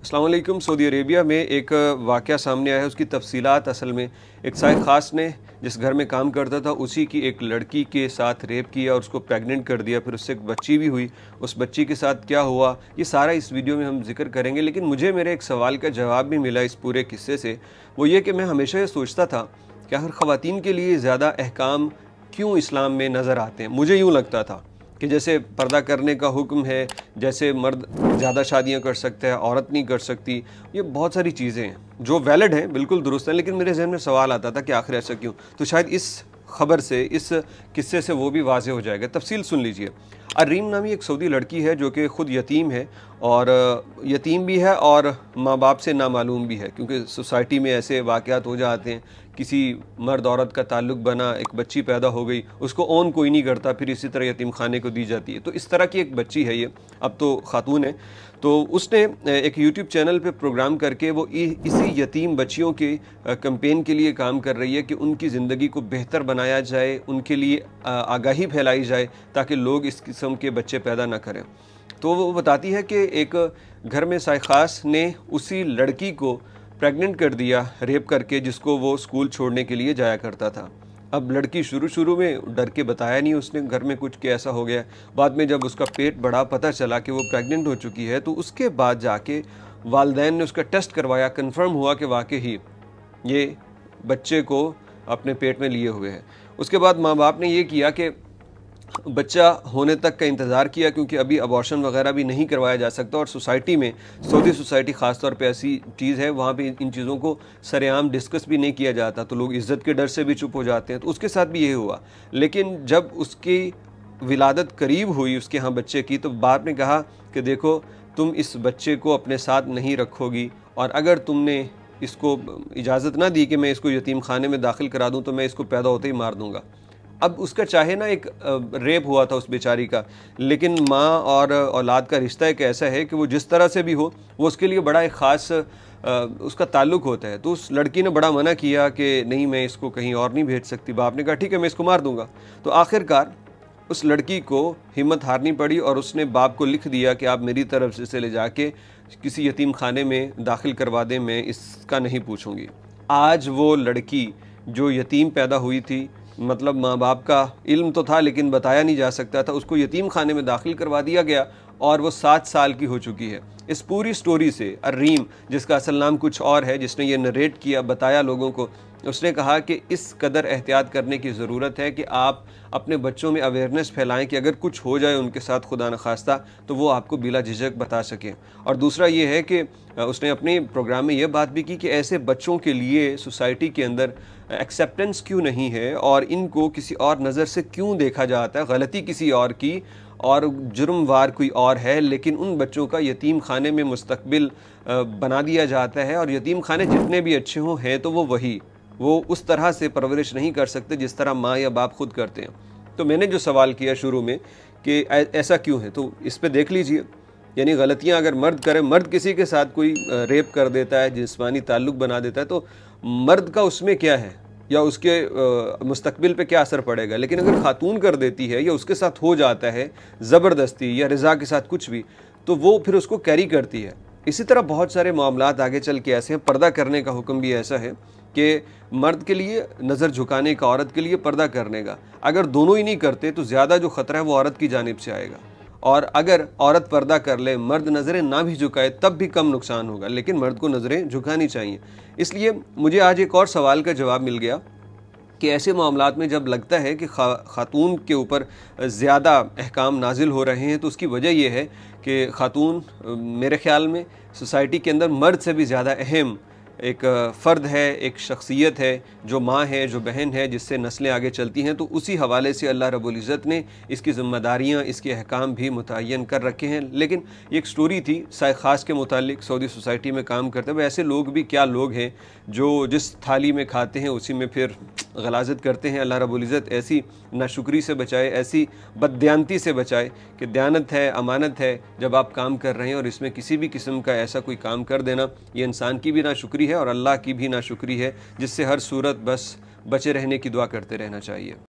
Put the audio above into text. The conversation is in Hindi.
अस्सलाम वालेकुम। सऊदी अरेबिया में एक वाक़या सामने आया है, उसकी तफसीलात असल में एक शाइख ख़ास ने जिस घर में काम करता था उसी की एक लड़की के साथ रेप किया और उसको प्रेग्नेंट कर दिया, फिर उससे एक बच्ची भी हुई। उस बच्ची के साथ क्या हुआ ये सारा इस वीडियो में हम जिक्र करेंगे, लेकिन मुझे मेरे एक सवाल का जवाब भी मिला इस पूरे किस्से से। वो ये कि मैं हमेशा ये सोचता था कि आखिर ख़वातीन के लिए ज़्यादा अहकाम क्यों इस्लाम में नज़र आते हैं। मुझे यूँ लगता था कि जैसे पर्दा करने का हुक्म है, जैसे मर्द ज़्यादा शादियां कर सकता है, औरत नहीं कर सकती, ये बहुत सारी चीज़ें हैं जो वैलिड हैं, बिल्कुल दुरुस्त हैं, लेकिन मेरे जहन में सवाल आता था कि आखिर ऐसा क्यों। तो शायद इस खबर से, इस किस्से से वो भी वाज़े हो जाएगा। तफसील सुन लीजिए। अरीम नामी एक सऊदी लड़की है जो कि ख़ुद यतीम है, और यतीम भी है और माँ बाप से नामालूम भी है, क्योंकि सोसाइटी में ऐसे वाक़यात हो जाते हैं, किसी मर्द औरत का ताल्लुक़ बना, एक बच्ची पैदा हो गई, उसको ओन कोई नहीं करता, फिर इसी तरह यतीम खाने को दी जाती है। तो इस तरह की एक बच्ची है ये, अब तो ख़ातून है। तो उसने एक यूट्यूब चैनल पे प्रोग्राम करके वो इसी यतीम बच्चियों के कैंपेन के लिए काम कर रही है कि उनकी ज़िंदगी को बेहतर बनाया जाए, उनके लिए आगाही फैलाई जाए ताकि लोग इस किस्म के बच्चे पैदा ना करें। तो वो बताती है कि एक घर में शाइख ख़ास ने उसी लड़की को प्रेग्नेंट कर दिया रेप करके, जिसको वो स्कूल छोड़ने के लिए जाया करता था। अब लड़की शुरू में डर के बताया नहीं उसने घर में कुछ कि ऐसा हो गया। बाद में जब उसका पेट बढ़ा, पता चला कि वो प्रेग्नेंट हो चुकी है, तो उसके बाद जाके वालिदैन ने उसका टेस्ट करवाया, कंफर्म हुआ कि वाकई ही ये बच्चे को अपने पेट में लिए हुए है। उसके बाद माँ बाप ने ये किया कि बच्चा होने तक का इंतज़ार किया, क्योंकि अभी अबॉर्शन वगैरह भी नहीं करवाया जा सकता, और सोसाइटी में, सऊदी सोसाइटी ख़ास तौर पे ऐसी चीज़ है, वहाँ पे इन चीज़ों को सरेआम डिस्कस भी नहीं किया जाता, तो लोग इज़्ज़त के डर से भी चुप हो जाते हैं। तो उसके साथ भी यही हुआ। लेकिन जब उसकी विलादत करीब हुई उसके यहाँ बच्चे की, तो बाप ने कहा कि देखो, तुम इस बच्चे को अपने साथ नहीं रखोगी, और अगर तुमने इसको इजाज़त ना दी कि मैं इसको यतीम खाने में दाखिल करा दूँ, तो मैं इसको पैदा होते ही मार दूँगा। अब उसका चाहे ना एक रेप हुआ था उस बेचारी का, लेकिन माँ और औलाद का रिश्ता एक ऐसा है कि वो जिस तरह से भी हो, वो उसके लिए बड़ा एक ख़ास उसका ताल्लुक़ होता है। तो उस लड़की ने बड़ा मना किया कि नहीं, मैं इसको कहीं और नहीं भेज सकती। बाप ने कहा ठीक है, मैं इसको मार दूँगा। तो आखिरकार उस लड़की को हिम्मत हारनी पड़ी और उसने बाप को लिख दिया कि आप मेरी तरफ से इसे ले जाके किसी यतीम खाने में दाखिल करवा दें, मैं इसका नहीं पूछूँगी। आज वो लड़की जो यतीम पैदा हुई थी, मतलब माँ बाप का इल्म तो था लेकिन बताया नहीं जा सकता था, उसको यतीम खाने में दाखिल करवा दिया गया और वो 7 साल की हो चुकी है। इस पूरी स्टोरी से अरीम, जिसका असल नाम कुछ और है, जिसने ये नरेट किया, बताया लोगों को, उसने कहा कि इस कदर एहतियात करने की ज़रूरत है कि आप अपने बच्चों में अवेयरनेस फैलाएं कि अगर कुछ हो जाए उनके साथ, खुदा न खास्ता, तो वो आपको बिला झिझक बता सकें। और दूसरा ये है कि उसने अपने प्रोग्राम में ये बात भी की कि ऐसे बच्चों के लिए सोसाइटी के अंदर एक्सेप्टेंस क्यों नहीं है और इनको किसी और नज़र से क्यों देखा जाता है। गलती किसी और की और जुर्मवार कोई और है, लेकिन उन बच्चों का यतीम खाने में मुस्तकबिल बना दिया जाता है। और यतीम खाने जितने भी अच्छे हों हैं तो वो उस तरह से परवरिश नहीं कर सकते जिस तरह माँ या बाप खुद करते हैं। तो मैंने जो सवाल किया शुरू में कि ऐसा क्यों है, तो इस पे देख लीजिए। यानी गलतियाँ अगर मर्द करे, मर्द किसी के साथ कोई रेप कर देता है, जिस्मानी ताल्लुक़ बना देता है, तो मर्द का उसमें क्या है या उसके मुस्तकबिल पे क्या असर पड़ेगा। लेकिन अगर खातून कर देती है या उसके साथ हो जाता है ज़बरदस्ती या रिज़ा के साथ कुछ भी, तो वो फिर उसको कैरी करती है। इसी तरह बहुत सारे मामलात आगे चल के ऐसे हैं। पर्दा करने का हुक्म भी ऐसा है कि मर्द के लिए नज़र झुकाने का, औरत के लिए पर्दा करने का। अगर दोनों ही नहीं करते तो ज़्यादा जो ख़तरा है वो औरत की जानिब से आएगा, और अगर औरत पर्दा कर ले, मर्द नज़रें ना भी झुकाए, तब भी कम नुकसान होगा, लेकिन मर्द को नज़रें झुकानी चाहिए। इसलिए मुझे आज एक और सवाल का जवाब मिल गया कि ऐसे मामलात में जब लगता है कि खातून के ऊपर ज़्यादा अहकाम नाजिल हो रहे हैं, तो उसकी वजह यह है कि खातून मेरे ख़्याल में सोसाइटी के अंदर मर्द से भी ज़्यादा अहम एक फ़र्द है, एक शख्सियत है, जो माँ है, जो बहन है, जिससे नस्लें आगे चलती हैं। तो उसी हवाले से अल्लाह रब्बुल इज़्ज़त ने इसकी ज़िम्मेदारियाँ, इसके अहकाम भी मुतय्यन कर रखे हैं। लेकिन ये एक स्टोरी थी शाइख ख़ास के मुतालिक, सऊदी सोसाइटी में काम करते हुए। ऐसे लोग भी क्या लोग हैं जो जिस थाली में खाते हैं उसी में फिर गलाज़त करते हैं। अल्लाह रब्बुल इज़्ज़त ऐसी नाशुक्री से बचाए, ऐसी बददियानती से बचाए कि दयानत है, अमानत है, जब आप काम कर रहे हैं और इसमें किसी भी किस्म का ऐसा कोई काम कर देना, ये इंसान की भी नाशुक्री है और अल्लाह की भी नाशुक्री है, जिससे हर सूरत बस बचे रहने की दुआ करते रहना चाहिए।